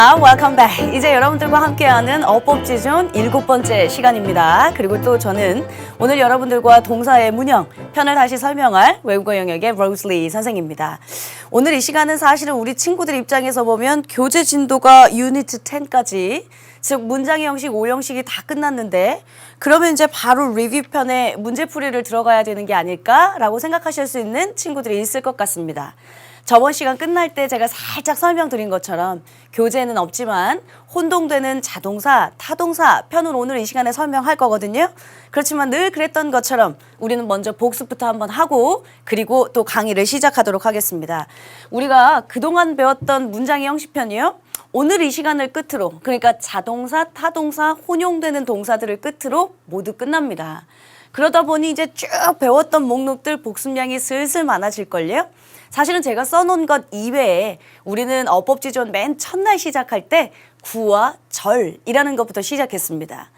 Welcome back. 이제 여러분들과 함께하는 어법지존 7번째 시간입니다. 그리고 또 저는 오늘 여러분들과 동사의 문형, 편을 다시 설명할 외국어 영역의 로즈리 선생입니다. 오늘 이 시간은 사실은 우리 친구들 입장에서 보면 교재 진도가 유니트 10까지, 즉 문장의 형식, 오형식이 다 끝났는데 그러면 이제 바로 리뷰 편에 문제풀이를 들어가야 되는 게 아닐까라고 생각하실 수 있는 친구들이 있을 것 같습니다. 저번 시간 끝날 때 제가 살짝 설명드린 것처럼 교재는 없지만 혼동되는 자동사, 타동사 편은 오늘 이 시간에 설명할 거거든요. 그렇지만 늘 그랬던 것처럼 우리는 먼저 복습부터 한번 하고 그리고 또 강의를 시작하도록 하겠습니다. 우리가 그동안 배웠던 문장의 형식편이요. 오늘 이 시간을 끝으로, 그러니까 자동사, 타동사, 혼용되는 동사들을 끝으로 모두 끝납니다. 그러다 보니 이제 쭉 배웠던 목록들 복습량이 슬슬 많아질걸요. 사실은 제가 써놓은 것 이외에 우리는 어법지존 맨 첫날 시작할 때 구와 절이라는 것부터 시작했습니다.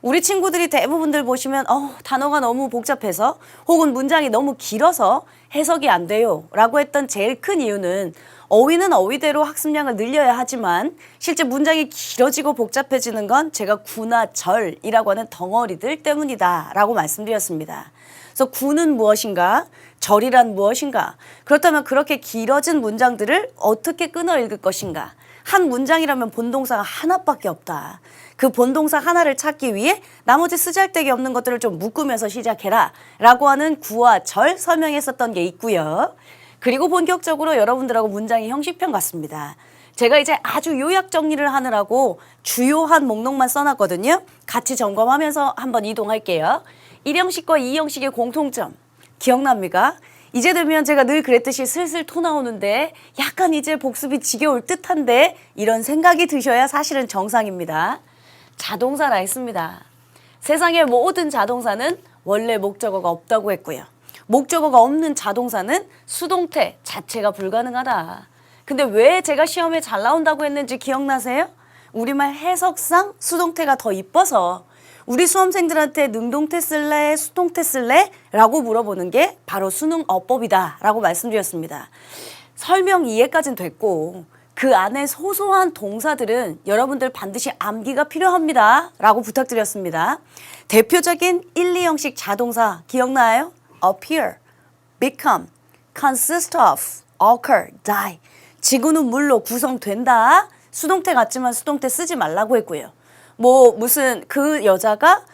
우리 친구들이 대부분들 보시면 단어가 너무 복잡해서 혹은 문장이 너무 길어서 해석이 안 돼요 라고 했던 제일 큰 이유는 어휘는 어휘대로 학습량을 늘려야 하지만 실제 문장이 길어지고 복잡해지는 건 제가 구나 절이라고 하는 덩어리들 때문이다 라고 말씀드렸습니다. 그래서 구는 무엇인가? 절이란 무엇인가? 그렇다면 그렇게 길어진 문장들을 어떻게 끊어 읽을 것인가? 한 문장이라면 본동사가 하나밖에 없다. 그 본동사 하나를 찾기 위해 나머지 쓰잘데기 없는 것들을 좀 묶으면서 시작해라 라고 하는 구와 절 설명했었던 게 있고요. 그리고 본격적으로 여러분들하고 문장의 형식편 같습니다. 제가 이제 아주 요약 정리를 하느라고 주요한 목록만 써놨거든요. 같이 점검하면서 한번 이동할게요. 1형식과 2형식의 공통점 기억납니까? 이제 되면 제가 늘 그랬듯이 슬슬 토 나오는데 약간 이제 복습이 지겨울 듯한데 이런 생각이 드셔야 사실은 정상입니다. 자동사라 했습니다. 세상의 모든 자동사는 원래 목적어가 없다고 했고요. 목적어가 없는 자동사는 수동태 자체가 불가능하다. 근데 왜 제가 시험에 잘 나온다고 했는지 기억나세요? 우리말 해석상 수동태가 더 이뻐서 우리 수험생들한테 능동태 쓸래, 수동태 쓸래? 라고 물어보는 게 바로 수능 어법이다 라고 말씀드렸습니다. 설명 이해까지는 됐고 그 안에 소소한 동사들은 여러분들 반드시 암기가 필요합니다 라고 부탁드렸습니다. 대표적인 1, 2형식 자동사 기억나요? appear, become, consist of, occur, die. 지구는 물로 구성된다. 수동태 같지만 수동태 쓰지 말라고 했고요. 무슨 그 여자가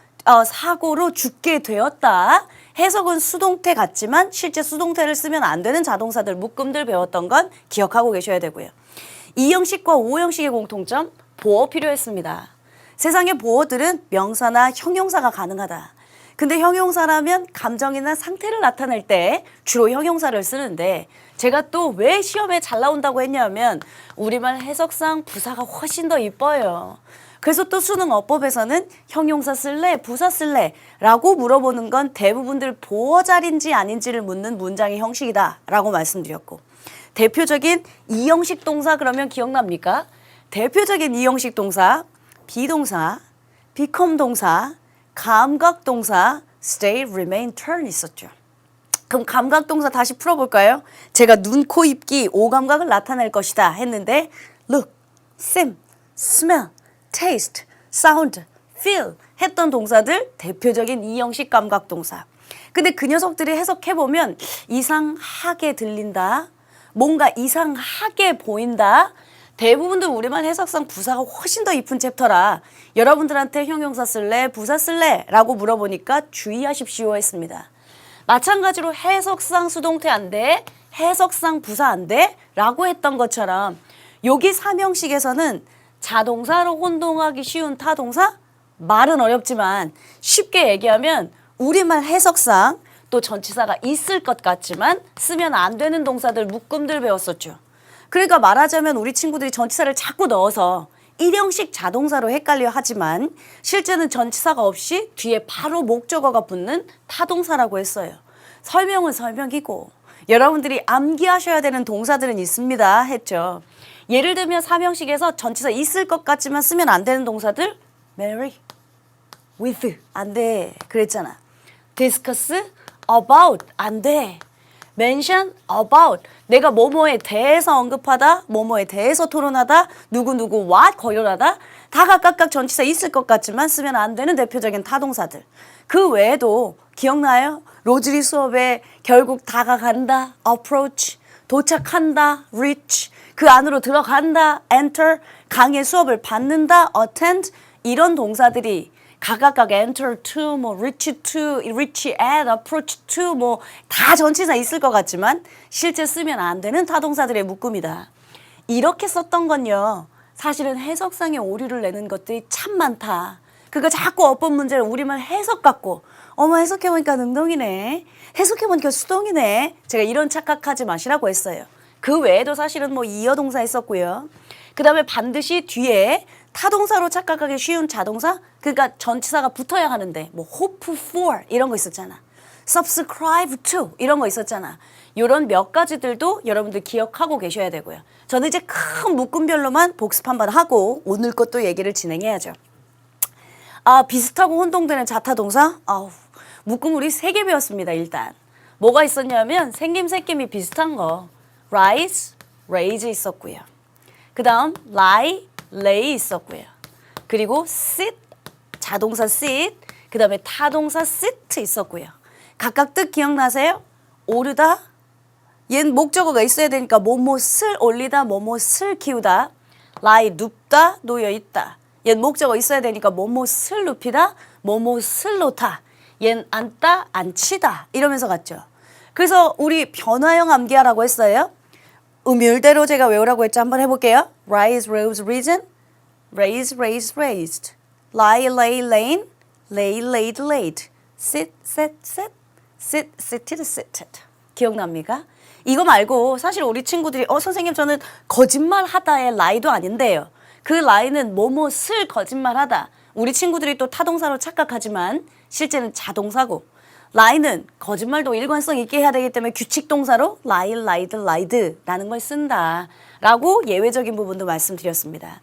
사고로 죽게 되었다. 해석은 수동태 같지만 실제 수동태를 쓰면 안 되는 자동사들, 묶음들 배웠던 건 기억하고 계셔야 되고요. 2형식과 5형식의 공통점, 보어 필요했습니다. 세상의 보어들은 명사나 형용사가 가능하다. 근데 형용사라면 감정이나 상태를 나타낼 때 주로 형용사를 쓰는데 제가 또 왜 시험에 잘 나온다고 했냐면 우리말 해석상 부사가 훨씬 더 이뻐요. 그래서 또 수능 어법에서는 형용사 쓸래, 부사 쓸래? 라고 물어보는 건 대부분들 보어잘인지 아닌지를 묻는 문장의 형식이다 라고 말씀드렸고 대표적인 2형식 동사 그러면 기억납니까? 대표적인 2형식 동사, 비동사, become 동사, 감각 동사, stay, remain, turn 있었죠. 그럼 감각 동사 다시 풀어볼까요? 제가 눈, 코, 입, 귀, 오감각을 나타낼 것이다 했는데 look, sim, smell, taste, sound, feel 했던 동사들 대표적인 2형식 감각 동사. 근데 그 녀석들이 해석해보면 이상하게 들린다. 뭔가 이상하게 보인다. 대부분들 우리말 해석상 부사가 훨씬 더 이쁜 챕터라 여러분들한테 형용사 쓸래, 부사 쓸래? 라고 물어보니까 주의하십시오 했습니다. 마찬가지로 해석상 수동태 안 돼, 해석상 부사 안 돼? 라고 했던 것처럼 여기 3형식에서는 자동사로 혼동하기 쉬운 타동사? 말은 어렵지만 쉽게 얘기하면 우리말 해석상 또 전치사가 있을 것 같지만 쓰면 안 되는 동사들, 묶음들 배웠었죠. 그러니까 말하자면 우리 친구들이 전치사를 자꾸 넣어서 1형식 자동사로 헷갈려 하지만 실제는 전치사가 없이 뒤에 바로 목적어가 붙는 타동사라고 했어요. 설명은 설명이고 여러분들이 암기하셔야 되는 동사들은 있습니다 했죠. 예를 들면 3형식에서 전치사 있을 것 같지만 쓰면 안 되는 동사들 marry, with 안 돼 그랬잖아. discuss, about 안 돼. mention about. 내가 뭐뭐에 대해서 언급하다, 뭐뭐에 대해서 토론하다, 누구누구 what 거론하다. 다 각각 전치사 있을 것 같지만 쓰면 안 되는 대표적인 타동사들. 그 외에도 기억나요? 로즈리 수업에 결국 다가간다, approach, 도착한다, reach, 그 안으로 들어간다, enter, 강의 수업을 받는다, attend, 이런 동사들이 각각 enter to, 뭐 reach to, reach at, approach to, 뭐 다 전치사 있을 것 같지만 실제 쓰면 안 되는 타동사들의 묶음이다. 이렇게 썼던 건요, 사실은 해석상의 오류를 내는 것들이 참 많다. 그거 자꾸 어법 문제를 우리말 해석 갖고 어머 해석해보니까 능동이네, 해석해보니까 수동이네, 제가 이런 착각하지 마시라고 했어요. 그 외에도 사실은 뭐 이어 동사 있었고요. 그 다음에 반드시 뒤에 타동사로 착각하기 쉬운 자동사, 그러니까 전치사가 붙어야 하는데 뭐 hope for 이런 거 있었잖아. subscribe to 이런 거 있었잖아. 이런 몇 가지들도 여러분들 기억하고 계셔야 되고요. 저는 이제 큰 묶음별로만 복습 한번 하고 오늘 것도 얘기를 진행해야죠. 아, 비슷하고 혼동되는 자타동사? 아우, 묶음 우리 3개 배웠습니다. 일단 뭐가 있었냐면 생김 비슷한 거 rise, raise 있었고요. 그 다음 lie, lay 있었고요. 그리고 sit, 자동사 sit, 그 다음에 타동사 sit 있었고요. 각각 뜻 기억나세요? 오르다, 얜 목적어가 있어야 되니까 뭐뭐을 올리다, 뭐뭐을 키우다. lie, 눕다, 놓여있다. 얜 목적어 있어야 되니까 뭐뭐을 눕히다, 뭐뭐을 놓다. 얜 앉다, 앉히다 이러면서 갔죠. 그래서 우리 변화형 암기하라고 했어요. 음율대로 제가 외우라고 했죠. 한번 해볼게요. rise, rose, risen, raise, raised, raised, lie, lay, lain, lay, laid, laid, sit, sat, sat, sit, sitted, sitted. 기억납니까? 이거 말고 사실 우리 친구들이 선생님 저는 거짓말하다의 lie도 아닌데요. 그 lie는 뭐뭐을 거짓말하다. 우리 친구들이 또 타동사로 착각하지만 실제는 자동사고, lie는 거짓말도 일관성 있게 해야 되기 때문에 규칙 동사로 lie, lied, lied라는 걸 쓴다라고 예외적인 부분도 말씀드렸습니다.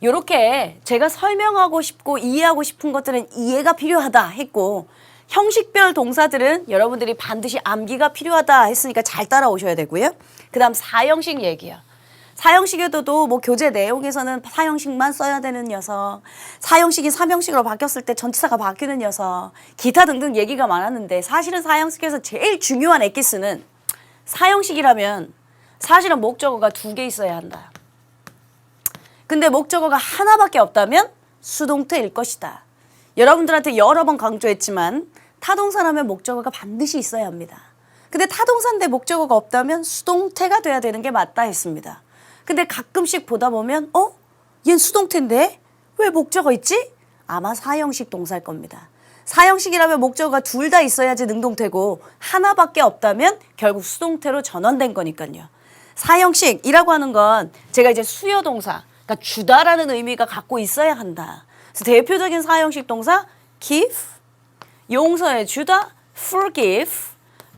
이렇게 제가 설명하고 싶고 이해하고 싶은 것들은 이해가 필요하다 했고, 형식별 동사들은 여러분들이 반드시 암기가 필요하다 했으니까 잘 따라오셔야 되고요. 그 다음 사형식 얘기요. 사형식에도 뭐 교재 내용에서는 사형식만 써야 되는 녀석, 사형식이 삼형식으로 바뀌었을 때 전치사가 바뀌는 녀석, 기타 등등 얘기가 많았는데 사실은 사형식에서 제일 중요한 엑기스는 사형식이라면 사실은 목적어가 2개 있어야 한다. 근데 목적어가 하나밖에 없다면 수동태일 것이다. 여러분들한테 여러 번 강조했지만 타동사라면 목적어가 반드시 있어야 합니다. 근데 타동사인데 목적어가 없다면 수동태가 돼야 되는 게 맞다 했습니다. 근데 가끔씩 보다 보면 얜 수동태인데 왜 목적어 있지? 아마 사형식 동사일 겁니다. 사형식이라면 목적어가 2 다 있어야지 능동태고 하나밖에 없다면 결국 수동태로 전환된 거니까요. 사형식이라고 하는 건 제가 이제 수요동사, 그러니까 주다라는 의미가 갖고 있어야 한다. 그래서 대표적인 사형식 동사 give, 용서해 주다, forgive,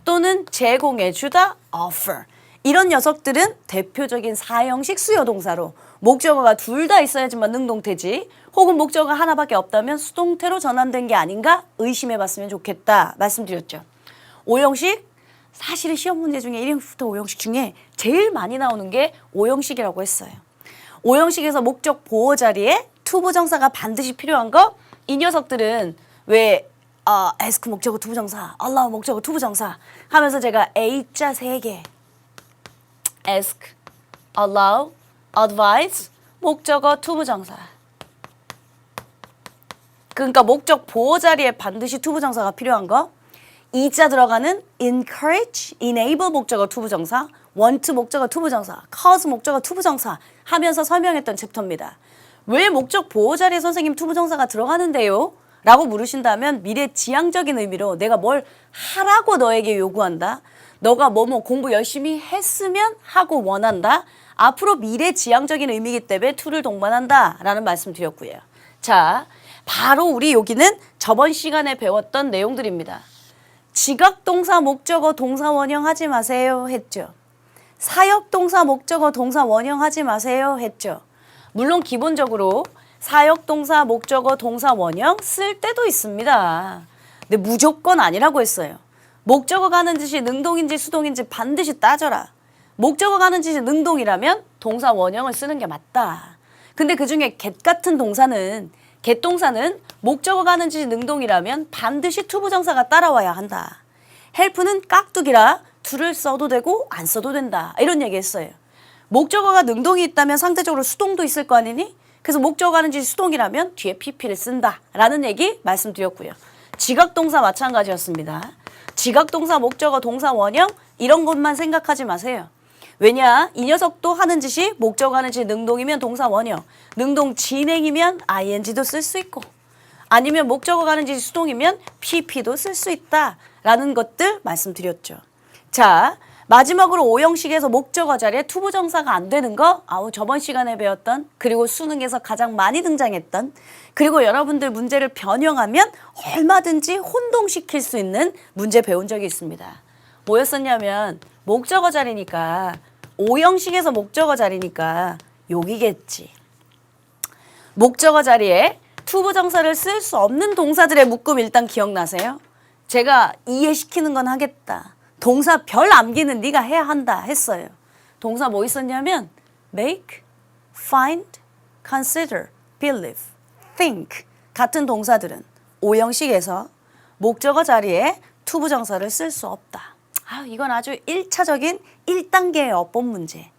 또는 제공해 주다, offer. 이런 녀석들은 대표적인 사형식 수요동사로 목적어가 2 다 있어야지만 능동태지, 혹은 목적어가 하나밖에 없다면 수동태로 전환된 게 아닌가 의심해 봤으면 좋겠다 말씀드렸죠. 5형식, 사실은 시험 문제 중에 1형식부터 5형식 중에 제일 많이 나오는 게 5형식이라고 했어요. 5형식에서 목적 보호 자리에 투부정사가 반드시 필요한 거, 이 녀석들은 왜 ask 목적어 투부정사, allow 목적어 투부정사 하면서 제가 A자 3개 ask, allow, advise 목적어 투부정사, 그러니까 목적 보호 자리에 반드시 투부정사가 필요한 거, 이자 들어가는 encourage, enable 목적어 투부정사, want 목적어 투부정사, cause 목적어 투부정사 하면서 설명했던 챕터입니다. 왜 목적 보호 자리에 선생님 투부정사가 들어가는데요? 라고 물으신다면 미래지향적인 의미로 내가 뭘 하라고 너에게 요구한다. 너가 뭐뭐 공부 열심히 했으면 하고 원한다. 앞으로 미래지향적인 의미이기 때문에 to를 동반한다 라는 말씀 드렸고요. 자, 바로 우리 여기는 저번 시간에 배웠던 내용들입니다. 지각동사 목적어 동사 원형 하지 마세요 했죠. 사역동사 목적어 동사 원형 하지 마세요 했죠. 물론 기본적으로 사역동사 목적어 동사 원형 쓸 때도 있습니다. 근데 무조건 아니라고 했어요. 목적어가 하는 짓이 능동인지 수동인지 반드시 따져라. 목적어가 하는 짓이 능동이라면 동사 원형을 쓰는 게 맞다. 근데 그중에 get 같은 동사는 get 동사는 목적어가 하는 짓이 능동이라면 반드시 투부정사가 따라와야 한다. help는 깍두기라 to를 써도 되고 안 써도 된다. 이런 얘기 했어요. 목적어가 능동이 있다면 상대적으로 수동도 있을 거 아니니? 그래서 목적어가 하는 짓이 수동이라면 뒤에 pp를 쓴다. 라는 얘기 말씀드렸고요. 지각동사 마찬가지였습니다. 지각동사, 목적어, 동사 원형 이런 것만 생각하지 마세요. 왜냐? 이 녀석도 하는 짓이 목적어 하는 짓이 능동이면 동사 원형, 능동 진행이면 ing도 쓸 수 있고 아니면 목적어 하는 짓이 수동이면 pp도 쓸 수 있다라는 것들 말씀드렸죠. 자, 마지막으로 오형식에서 목적어 자리에 투부정사가 안 되는 거 저번 시간에 배웠던 그리고 수능에서 가장 많이 등장했던 그리고 여러분들 문제를 변형하면 얼마든지 혼동시킬 수 있는 문제 배운 적이 있습니다. 뭐였었냐면 목적어 자리니까 오형식에서 목적어 자리니까 여기겠지. 목적어 자리에 투부정사를 쓸 수 없는 동사들의 묶음 일단 기억나세요? 제가 이해시키는 건 하겠다. 동사 별 암기는 네가 해야 한다 했어요. 동사 뭐 있었냐면 make, find, consider, believe, think 같은 동사들은 오형식에서 목적어 자리에 투부정사를 쓸 수 없다. 이건 아주 1차적인 1단계의 어법 문제.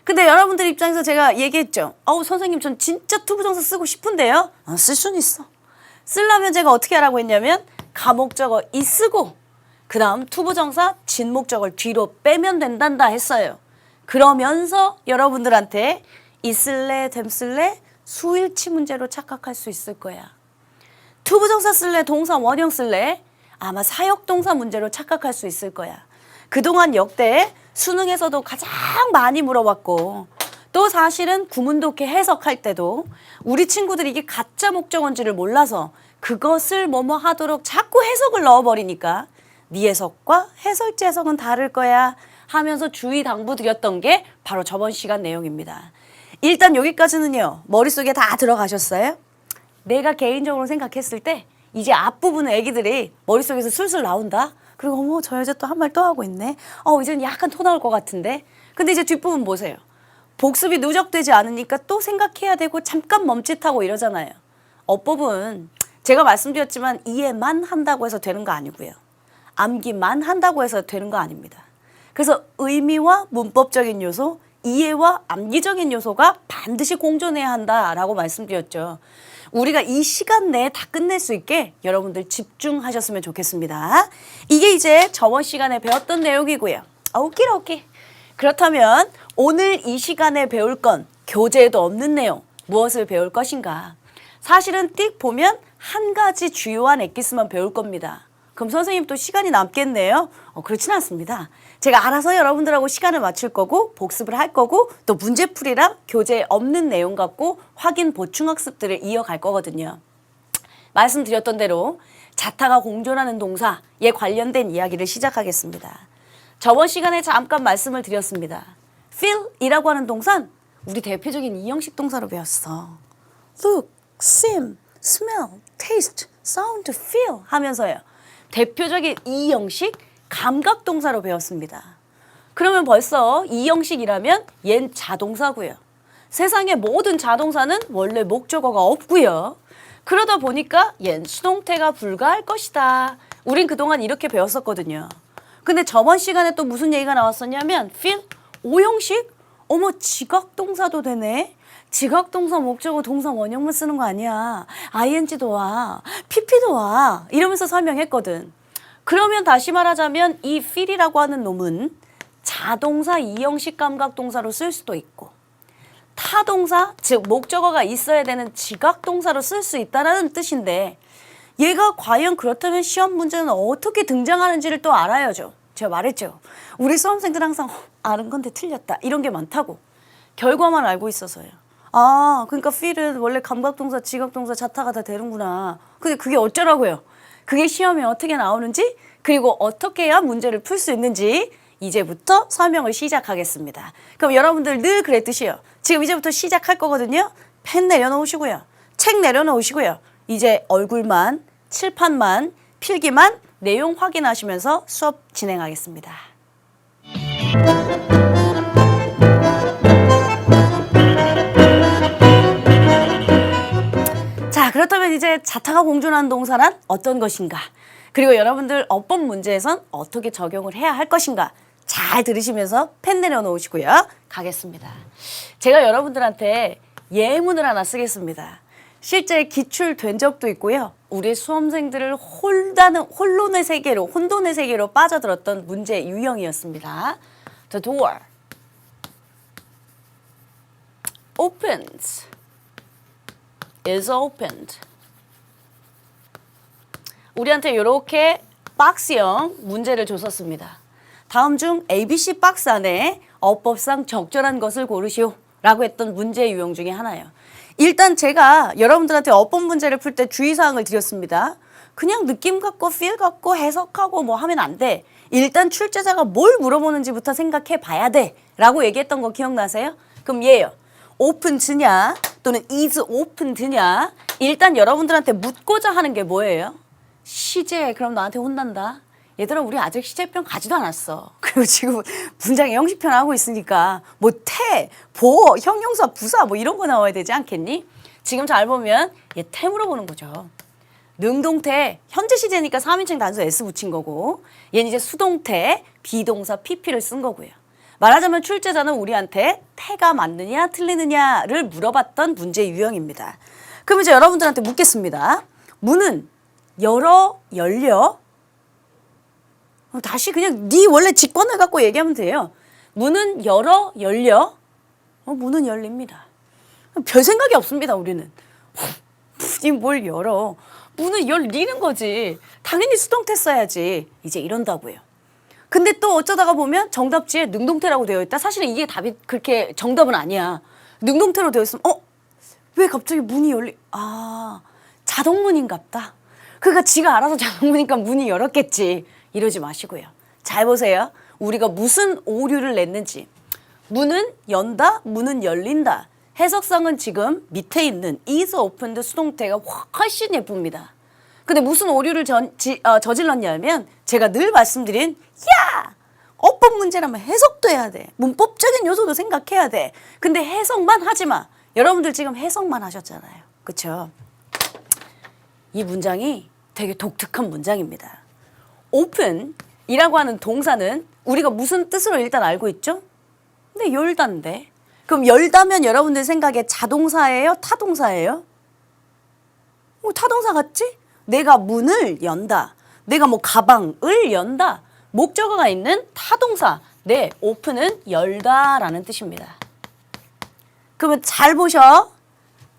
근데 여러분들 입장에서 제가 얘기했죠. 선생님 전 진짜 투부정사 쓰고 싶은데요. 쓸 수는 있어. 쓰려면 제가 어떻게 하라고 했냐면 가목적어 이 쓰고 그 다음 투부정사 진목적을 뒤로 빼면 된단다 했어요. 그러면서 여러분들한테 있을래 됨쓸래 수일치 문제로 착각할 수 있을 거야. 투부정사 쓸래 동사 원형 쓸래 아마 사역동사 문제로 착각할 수 있을 거야. 그동안 역대 수능에서도 가장 많이 물어봤고 또 사실은 구문독해 해석할 때도 우리 친구들이 이게 가짜 목적어인지를 몰라서 그것을 뭐뭐 하도록 자꾸 해석을 넣어버리니까 네 해석과 해설지 해석은 다를 거야 하면서 주의 당부드렸던 게 바로 저번 시간 내용입니다. 일단 여기까지는요. 머릿속에 다 들어가셨어요? 내가 개인적으로 생각했을 때 이제 앞부분은 애기들이 머릿속에서 술술 나온다. 그리고 어머 저 여자 또 한 말 또 하고 있네. 이제는 약간 토 나올 것 같은데. 근데 이제 뒷부분 보세요. 복습이 누적되지 않으니까 또 생각해야 되고 잠깐 멈칫하고 이러잖아요. 어법은 제가 말씀드렸지만 이해만 한다고 해서 되는 거 아니고요. 암기만 한다고 해서 되는 거 아닙니다. 그래서 의미와 문법적인 요소, 이해와 암기적인 요소가 반드시 공존해야 한다라고 말씀드렸죠. 우리가 이 시간 내에 다 끝낼 수 있게 여러분들 집중하셨으면 좋겠습니다. 이게 이제 저번 시간에 배웠던 내용이고요. 오케이. 그렇다면 오늘 이 시간에 배울 건 교재에도 없는 내용, 무엇을 배울 것인가? 사실은 띡 보면 한 가지 주요한 엑기스만 배울 겁니다. 그럼 선생님 또 시간이 남겠네요? 그렇진 않습니다. 제가 알아서 여러분들하고 시간을 맞출 거고 복습을 할 거고 또 문제풀이랑 교재에 없는 내용 갖고 확인 보충 학습들을 이어갈 거거든요. 말씀드렸던 대로 자타가 공존하는 동사에 관련된 이야기를 시작하겠습니다. 저번 시간에 잠깐 말씀을 드렸습니다. feel이라고 하는 동사는 우리 대표적인 이형식 동사로 배웠어. look, seem, smell, taste, sound, feel 하면서요. 대표적인 이형식 감각동사로 배웠습니다. 그러면 벌써 이형식이라면 얜 자동사고요. 세상의 모든 자동사는 원래 목적어가 없고요. 그러다 보니까 얜 수동태가 불가할 것이다. 우린 그동안 이렇게 배웠었거든요. 근데 저번 시간에 또 무슨 얘기가 나왔었냐면 feel, 오형식? 어머 지각동사도 되네? 지각동사, 목적어, 동사 원형만 쓰는 거 아니야. ing도 와, pp도 와 이러면서 설명했거든. 그러면 다시 말하자면 이 feel이라고 하는 놈은 자동사 이형식 감각동사로 쓸 수도 있고 타동사, 즉 목적어가 있어야 되는 지각동사로 쓸 수 있다는 뜻인데 얘가 과연 그렇다면 시험 문제는 어떻게 등장하는지를 또 알아야죠. 제가 말했죠. 우리 수험생들 항상 아는 건데 틀렸다 이런 게 많다고. 결과만 알고 있어서요. 그러니까 feel은 원래 감각동사, 지각동사, 자타가 다 되는구나. 근데 그게 어쩌라고요? 그게 시험에 어떻게 나오는지 그리고 어떻게 해야 문제를 풀 수 있는지 이제부터 설명을 시작하겠습니다. 그럼 여러분들 늘 그랬듯이요. 지금 이제부터 시작할 거거든요. 펜 내려놓으시고요. 책 내려놓으시고요. 이제 얼굴만, 칠판만, 필기만 내용 확인하시면서 수업 진행하겠습니다. 자, 그렇다면 이제 자타가 공존하는 동사란 어떤 것인가? 그리고 여러분들 어법 문제에선 어떻게 적용을 해야 할 것인가? 잘 들으시면서 펜 내려놓으시고요. 가겠습니다. 제가 여러분들한테 예문을 하나 쓰겠습니다. 실제 기출된 적도 있고요. 우리 수험생들을 혼돈의 세계로 빠져들었던 문제 유형이었습니다. The door opens is opened. 우리한테 이렇게 박스형 문제를 줬었습니다. 다음 중 ABC 박스 안에 어법상 적절한 것을 고르시오 라고 했던 문제 유형 중에 하나예요. 일단 제가 여러분들한테 어법 문제를 풀 때 주의사항을 드렸습니다. 그냥 느낌 갖고 feel 갖고 해석하고 뭐 하면 안 돼. 일단 출제자가 뭘 물어보는지부터 생각해 봐야 돼 라고 얘기했던 거 기억나세요? 그럼 얘예요. opened냐 또는 is opened냐. 일단 여러분들한테 묻고자 하는 게 뭐예요? 시제. 그럼 나한테 혼난다. 얘들아 우리 아직 시제편 가지도 않았어. 그리고 지금 문장의 형식편 하고 있으니까 뭐 태, 보, 형용사, 부사 뭐 이런 거 나와야 되지 않겠니? 지금 잘 보면 얘 태 물어보는 거죠. 능동태, 현재 시제니까 3인칭 단수 S 붙인 거고 얘는 이제 수동태, 비동사 PP를 쓴 거고요. 말하자면 출제자는 우리한테 태가 맞느냐 틀리느냐를 물어봤던 문제 유형입니다. 그럼 이제 여러분들한테 묻겠습니다. 문은 열어, 열려? 다시 그냥 네 원래 직권을 갖고 얘기하면 돼요. 문은 열어, 열려? 문은 열립니다. 별 생각이 없습니다, 우리는. 문이 뭘 열어? 문은 열리는 거지. 당연히 수동태 써야지. 이제 이런다고요. 근데 또 어쩌다가 보면 정답지에 능동태라고 되어 있다. 사실은 이게 답이 그렇게 정답은 아니야. 능동태로 되어 있으면 왜 갑자기 문이 자동문인갑다. 그러니까 지가 알아서 자동문이니까 문이 열었겠지. 이러지 마시고요. 잘 보세요. 우리가 무슨 오류를 냈는지. 문은 연다, 문은 열린다. 해석상은 지금 밑에 있는 is opened 수동태가 훨씬 예쁩니다. 근데 무슨 오류를 저질렀냐면 제가 늘 말씀드린 어법 문제라면 해석도 해야 돼. 문법적인 요소도 생각해야 돼. 근데 해석만 하지 마. 여러분들 지금 해석만 하셨잖아요. 그렇죠? 이 문장이 되게 독특한 문장입니다. open이라고 하는 동사는 우리가 무슨 뜻으로 일단 알고 있죠? 근데 열다인데. 그럼 열다면 여러분들 생각에 자동사예요? 타동사예요? 타동사 같지? 내가 문을 연다. 내가 뭐 가방을 연다. 목적어가 있는 타동사. 네, open은 열다라는 뜻입니다. 그러면 잘 보셔.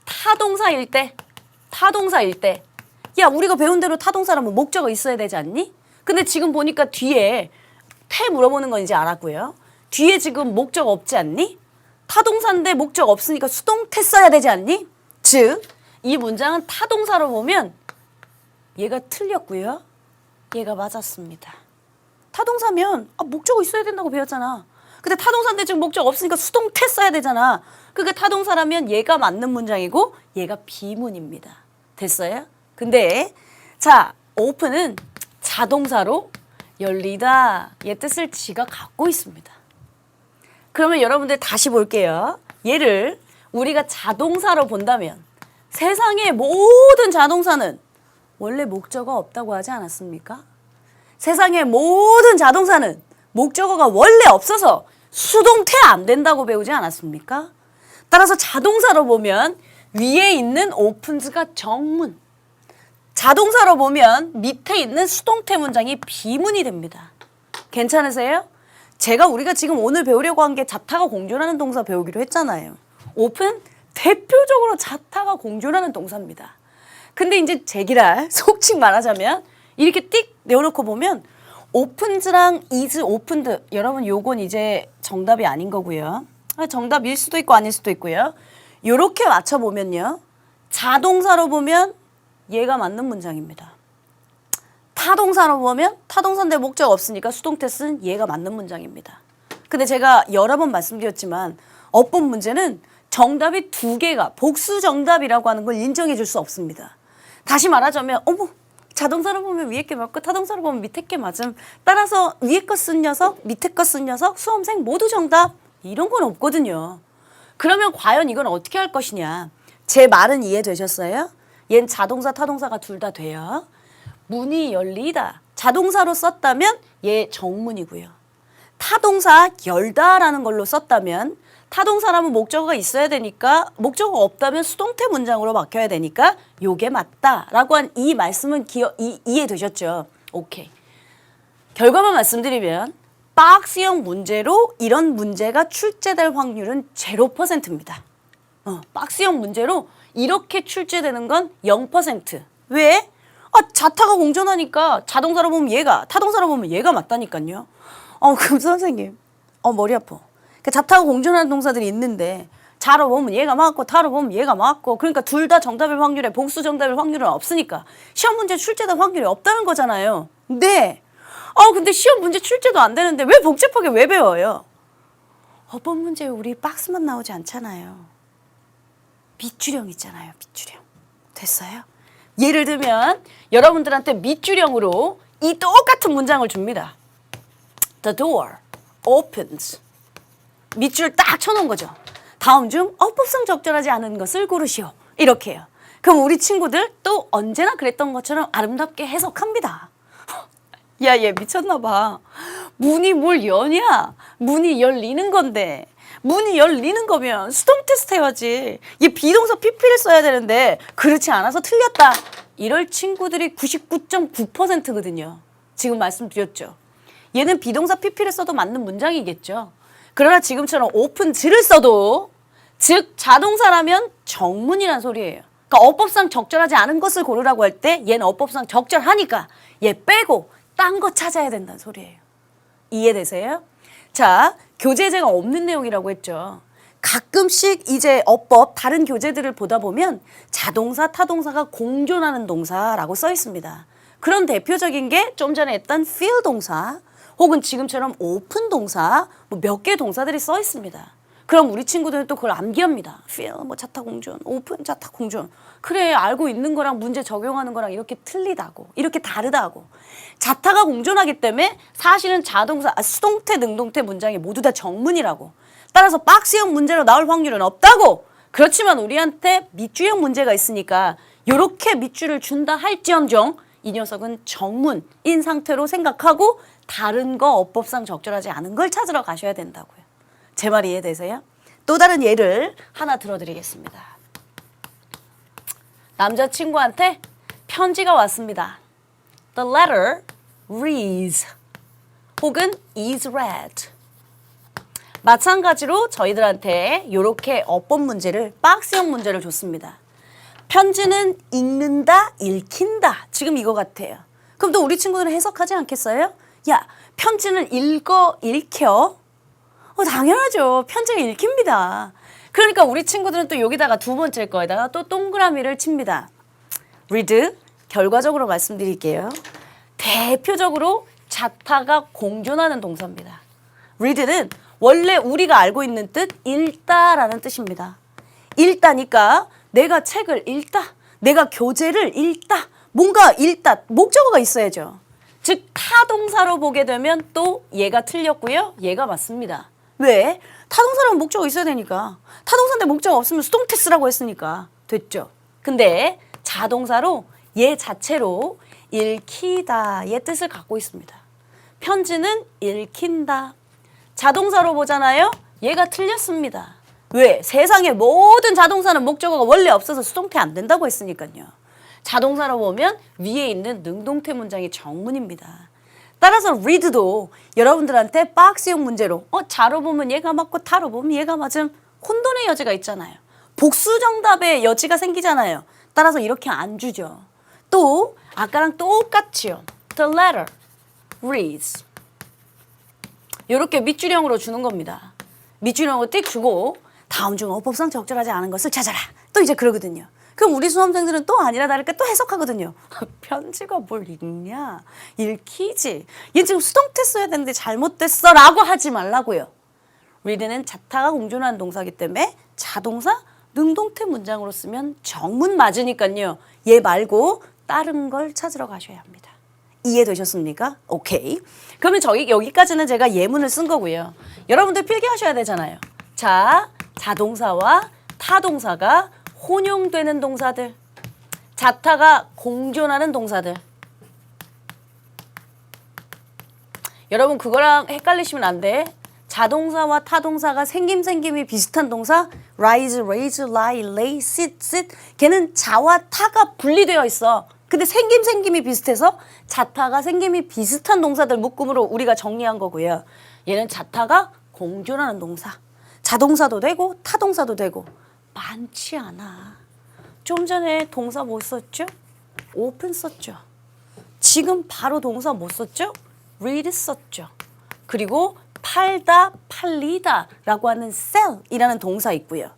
타동사일 때. 야, 우리가 배운 대로 타동사라면 목적어 있어야 되지 않니? 근데 지금 보니까 뒤에 태 물어보는 건 이제 알았고요. 뒤에 지금 목적 없지 않니? 타동사인데 목적 없으니까 수동태 써야 되지 않니? 즉, 이 문장은 타동사로 보면 얘가 틀렸고요. 얘가 맞았습니다. 타동사면 목적어 있어야 된다고 배웠잖아. 근데 타동사인데 지금 목적 없으니까 수동태 써야 되잖아. 그러니까 타동사라면 얘가 맞는 문장이고 얘가 비문입니다. 됐어요? 근데 자, open은 자동사로 열리다. 얘 뜻을 지가 갖고 있습니다. 그러면 여러분들 다시 볼게요. 얘를 우리가 자동사로 본다면 세상의 모든 자동사는 원래 목적어 없다고 하지 않았습니까? 세상의 모든 자동사는 목적어가 원래 없어서 수동태 안 된다고 배우지 않았습니까? 따라서 자동사로 보면 위에 있는 opened가 정문, 자동사로 보면 밑에 있는 수동태 문장이 비문이 됩니다. 괜찮으세요? 우리가 지금 오늘 배우려고 한 게 자타가 공존하는 동사 배우기로 했잖아요. open 대표적으로 자타가 공존하는 동사입니다. 근데 이제 제기랄 속칭 말하자면 이렇게 띡 내어놓고 보면 opened랑 is opened, 여러분 요건 이제 정답이 아닌 거고요. 정답일 수도 있고 아닐 수도 있고요. 요렇게 맞춰보면요. 자동사로 보면 얘가 맞는 문장입니다. 타동사로 보면 타동사인데 목적 없으니까 수동태 쓴 얘가 맞는 문장입니다. 근데 제가 여러 번 말씀드렸지만 어법 문제는 정답이 두 개가 복수 정답이라고 하는 걸 인정해 줄 수 없습니다. 다시 말하자면 자동사로 보면 위에 게 맞고 타동사로 보면 밑에 게 맞음. 따라서 위에 거 쓴 녀석, 밑에 거 쓴 녀석, 수험생 모두 정답. 이런 건 없거든요. 그러면 과연 이건 어떻게 할 것이냐. 제 말은 이해되셨어요? 얜 자동사, 타동사가 둘 다 돼요. 문이 열리다. 자동사로 썼다면 얘 정문이고요. 타동사 열다라는 걸로 썼다면 타동사라면 목적어가 있어야 되니까 목적어가 없다면 수동태 문장으로 바뀌어야 되니까 요게 맞다라고 한 이 말씀은 이해되셨죠? 오케이. 결과만 말씀드리면 박스형 문제로 이런 문제가 출제될 확률은 0%입니다. 박스형 문제로 이렇게 출제되는 건 0%. 왜? 자타가 공존하니까 자동사로 보면 얘가, 타동사로 보면 얘가 맞다니까요. 그럼 선생님, 머리 아파. 그러니까 자타가 공존하는 동사들이 있는데 자로 보면 얘가 맞고 타로 보면 얘가 맞고 그러니까 둘 다 정답일 확률에 복수 정답일 확률은 없으니까 시험 문제 출제될 확률이 없다는 거잖아요. 네. 근데 시험 문제 출제도 안 되는데 왜 복잡하게 왜 배워요? 어법 문제 우리 박스만 나오지 않잖아요. 밑줄형 있잖아요. 밑줄형. 됐어요? 예를 들면 여러분들한테 밑줄형으로 이 똑같은 문장을 줍니다. The door opens. 밑줄 딱 쳐놓은 거죠. 다음 중 어법상 적절하지 않은 것을 고르시오. 이렇게 해요. 그럼 우리 친구들 또 언제나 그랬던 것처럼 아름답게 해석합니다. 야, 얘 미쳤나 봐. 문이 뭘 여냐? 문이 열리는 건데. 문이 열리는 거면 수동 테스트 해야지. 얘 비동사 PP를 써야 되는데 그렇지 않아서 틀렸다. 이럴 친구들이 99.9%거든요. 지금 말씀드렸죠. 얘는 비동사 PP를 써도 맞는 문장이겠죠. 그러나 지금처럼 오픈즈를 써도 즉 자동사라면 정문이란 소리예요. 그러니까 어법상 적절하지 않은 것을 고르라고 할 때 얘는 어법상 적절하니까 얘 빼고 딴 거 찾아야 된다는 소리예요. 이해되세요? 자, 교재제가 없는 내용이라고 했죠. 가끔씩 이제 어법 다른 교재들을 보다 보면 자동사, 타동사가 공존하는 동사라고 써 있습니다. 그런 대표적인 게 좀 전에 했던 fill 동사 혹은 지금처럼 open 동사 뭐 몇 개 동사들이 써 있습니다. 그럼 우리 친구들은 또 그걸 암기합니다. fill, 뭐 자타 공존, open, 자타 공존. 그래, 알고 있는 거랑 문제 적용하는 거랑 이렇게 틀리다고, 이렇게 다르다고. 자타가 공존하기 때문에 사실은 자동사, 수동태, 능동태 문장이 모두 다 정문이라고. 따라서 박스형 문제로 나올 확률은 없다고. 그렇지만 우리한테 밑줄형 문제가 있으니까 이렇게 밑줄을 준다 할지언정 이 녀석은 정문인 상태로 생각하고 다른 거 어법상 적절하지 않은 걸 찾으러 가셔야 된다고요. 제 말 이해되세요? 또 다른 예를 하나 들어드리겠습니다. 남자친구한테 편지가 왔습니다. The letter reads 혹은 is read. 마찬가지로 저희들한테 이렇게 어법 문제를 박스형 문제를 줬습니다. 편지는 읽는다, 읽힌다. 지금 이거 같아요. 그럼 또 우리 친구들은 해석하지 않겠어요? 야, 편지는 읽혀. 당연하죠. 편지가 읽힙니다. 그러니까 우리 친구들은 또 여기다가 두 번째 거에다가 또 동그라미를 칩니다. read, 결과적으로 말씀드릴게요. 대표적으로 자타가 공존하는 동사입니다. read는 원래 우리가 알고 있는 뜻 읽다라는 뜻입니다. 읽다니까 내가 책을 읽다, 내가 교재를 읽다, 뭔가 읽다, 목적어가 있어야죠. 즉 타동사로 보게 되면 또 얘가 틀렸고요. 얘가 맞습니다. 왜? 타동사라면 목적어 있어야 되니까. 타동사인데 목적어 없으면 수동태 쓰라고 했으니까. 됐죠? 근데 자동사로 얘 자체로 읽히다의 뜻을 갖고 있습니다. 편지는 읽힌다. 자동사로 보잖아요. 얘가 틀렸습니다. 왜? 세상의 모든 자동사는 목적어가 원래 없어서 수동태 안 된다고 했으니까요. 자동사로 보면 위에 있는 능동태 문장이 정문입니다. 따라서 read도 여러분들한테 박스형 문제로 자로 보면 얘가 맞고 타로 보면 얘가 맞음 혼돈의 여지가 있잖아요. 복수 정답의 여지가 생기잖아요. 따라서 이렇게 안 주죠. 또 아까랑 똑같이요. The letter reads. 이렇게 밑줄형으로 주는 겁니다. 밑줄형으로 띡 주고 다음 중 어법상 적절하지 않은 것을 찾아라. 또 이제 그러거든요. 그럼 우리 수험생들은 또 아니라 다를까 또 해석하거든요. 편지가 뭘 읽냐? 읽히지. 얘 지금 수동태 써야 되는데 잘못됐어 라고 하지 말라고요. read는 자타가 공존하는 동사이기 때문에 자동사, 능동태 문장으로 쓰면 정문 맞으니까요. 얘 말고 다른 걸 찾으러 가셔야 합니다. 이해되셨습니까? 오케이. 그러면 여기까지는 제가 예문을 쓴 거고요. 여러분들 필기하셔야 되잖아요. 자, 자동사와 타동사가 혼용되는 동사들, 자타가 공존하는 동사들. 여러분 그거랑 헷갈리시면 안 돼. 자동사와 타동사가 생김이 비슷한 동사 rise, raise, lie, lay, sit, sit 걔는 자와 타가 분리되어 있어. 근데 생김이 비슷해서 자타가 생김이 비슷한 동사들 묶음으로 우리가 정리한 거고요. 얘는 자타가 공존하는 동사. 자동사도 되고 타동사도 되고 많지 않아. 좀 전에 동사 뭐 썼죠? open 썼죠. 지금 바로 동사 뭐 썼죠? read 썼죠. 그리고 팔다, 팔리다 라고 하는 sell이라는 동사 있고요.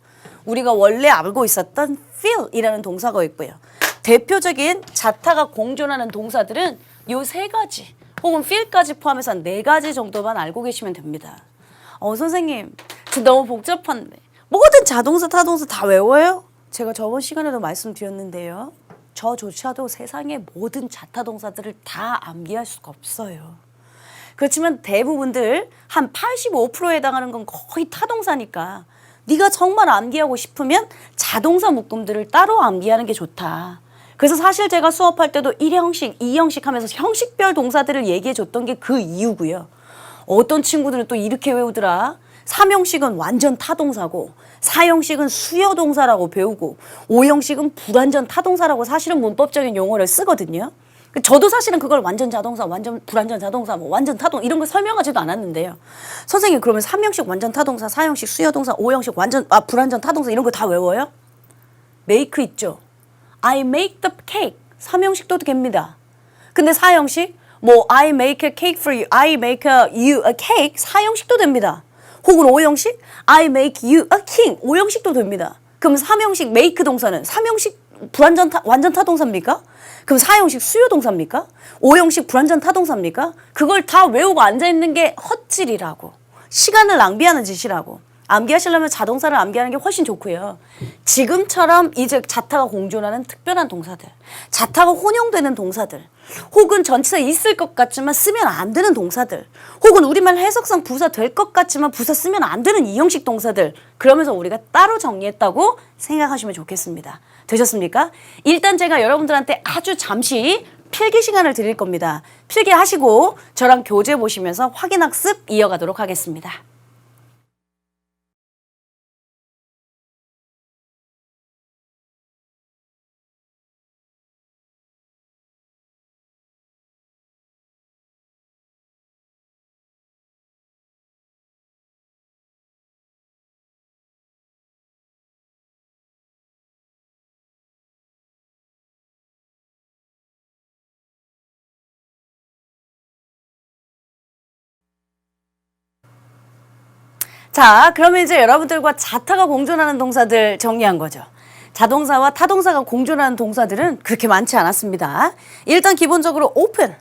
우리가 원래 알고 있었던 feel이라는 동사가 있고요. 대표적인 자타가 공존하는 동사들은 요 세 가지 혹은 feel까지 포함해서 한 4가지 정도만 알고 계시면 됩니다. 선생님 너무 복잡한데 모든 자동사, 타동사 다 외워요? 제가 저번 시간에도 말씀드렸는데요. 저조차도 세상의 모든 자타 동사들을 다 암기할 수가 없어요. 그렇지만 대부분들 한 85%에 해당하는 건 거의 타동사니까 네가 정말 암기하고 싶으면 자동사 묶음들을 따로 암기하는 게 좋다. 그래서 사실 제가 수업할 때도 1형식, 2형식 하면서 형식별 동사들을 얘기해 줬던 게 그 이유고요. 어떤 친구들은 또 이렇게 외우더라. 3형식은 완전 타동사고 4형식은 수요동사라고 배우고 5형식은 불완전 타동사라고 사실은 문법적인 용어를 쓰거든요. 저도 사실은 그걸 완전 자동사, 완전 불완전 자동사, 뭐 완전 타동 이런 걸 설명하지도 않았는데요. 선생님 그러면 3형식 완전 타동사, 4형식 수요동사, 5형식 완전 불완전 타동사 이런 거 다 외워요? make 있죠. I make the cake. 3형식도 됩니다. 근데 4형식 뭐 I make a cake for you, I make you a cake 4형식도 됩니다. 혹은 5형식 I make you a king 5형식도 됩니다. 그럼 3형식 make 동사는 3형식 완전 타동사입니까? 그럼 4형식 수요동사입니까? 5형식 불완전 타동사입니까? 그걸 다 외우고 앉아있는 게 헛질이라고. 시간을 낭비하는 짓이라고. 암기하시려면 자동사를 암기하는 게 훨씬 좋고요. 지금처럼 이제 자타가 공존하는 특별한 동사들, 자타가 혼용되는 동사들, 혹은 전치사 있을 것 같지만 쓰면 안 되는 동사들, 혹은 우리말 해석상 부사 될 것 같지만 부사 쓰면 안 되는 이형식 동사들, 그러면서 우리가 따로 정리했다고 생각하시면 좋겠습니다. 되셨습니까? 일단 제가 여러분들한테 아주 잠시 필기 시간을 드릴 겁니다. 필기하시고 저랑 교재 보시면서 확인학습 이어가도록 하겠습니다. 자, 그러면 이제 여러분들과 자타가 공존하는 동사들 정리한 거죠. 자동사와 타동사가 공존하는 동사들은 그렇게 많지 않았습니다. 일단 기본적으로 open,